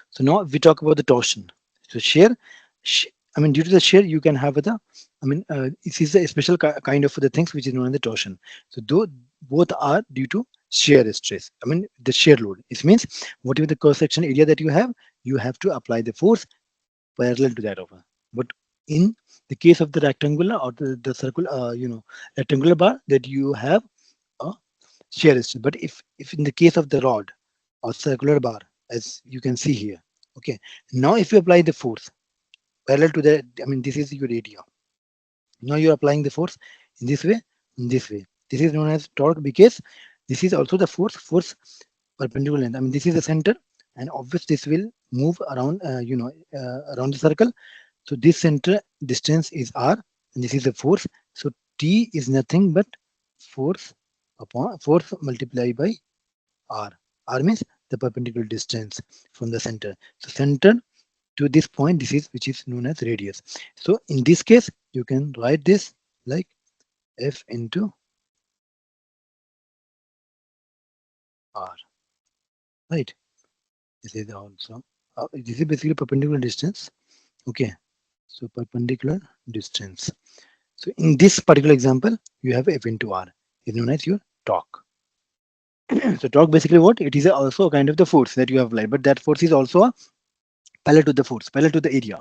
So now we talk about the torsion. So shear, I mean, due to the shear, you can have the, this is a special kind of the things which is known as the torsion. So though both are due to shear stress. I mean, the shear load. It means whatever the cross section area that you have to apply the force parallel to that over. But in the case of the rectangular or the circular, rectangular bar, that you have a shear stress. But if in the case of the rod or circular bar, as you can see here, okay, now if you apply the force parallel to the, I mean, this is your area. Now you're applying the force in this way, in this way. This is known as torque because this is also the force perpendicular length. I mean, this is the center, and obviously this will move around, around the circle. So this center distance is r, and this is the force. So T is nothing but force upon force multiplied by r. R means the perpendicular distance from the center. So center to this point, this is which is known as radius. So in this case, you can write this like F into r, right? This is also this is basically perpendicular distance. Okay, so perpendicular distance. So in this particular example, you have F into r is known as your torque. So torque basically what? It is also a kind of the force that you have applied, but that force is also a parallel to the force, parallel to the area.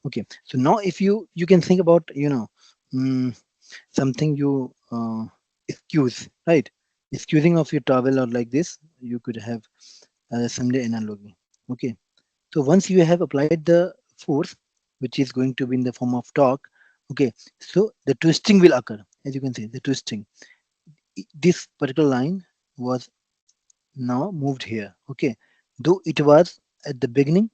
Okay, so now if you can think about mm, something you excuse, right? Excusing of your towel or like this, you could have someday analogy. Okay, so once you have applied the force, which is going to be in the form of torque, okay, so the twisting will occur. As you can see, the twisting. This particular line was now moved here. Okay, though it was at the beginning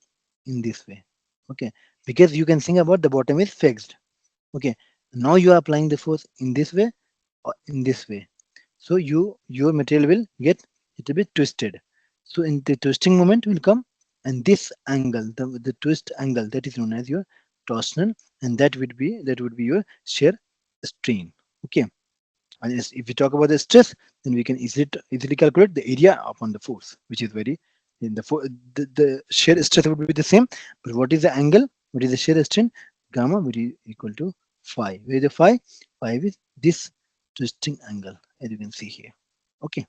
in this way. Okay, because you can think about the bottom is fixed. Okay, now you are applying the force in this way or in this way. So your material will get a little bit twisted. So in the twisting moment will come, and this angle, the twist angle, that is known as your torsional, and that would be your shear strain. Okay, and if we talk about the stress, then we can easily calculate the area upon the force, which is very in the shear stress would be the same, but what is the angle? What is the shear strain? Gamma would be equal to phi. Where is the phi? Phi is this twisting angle, as you can see here. Okay.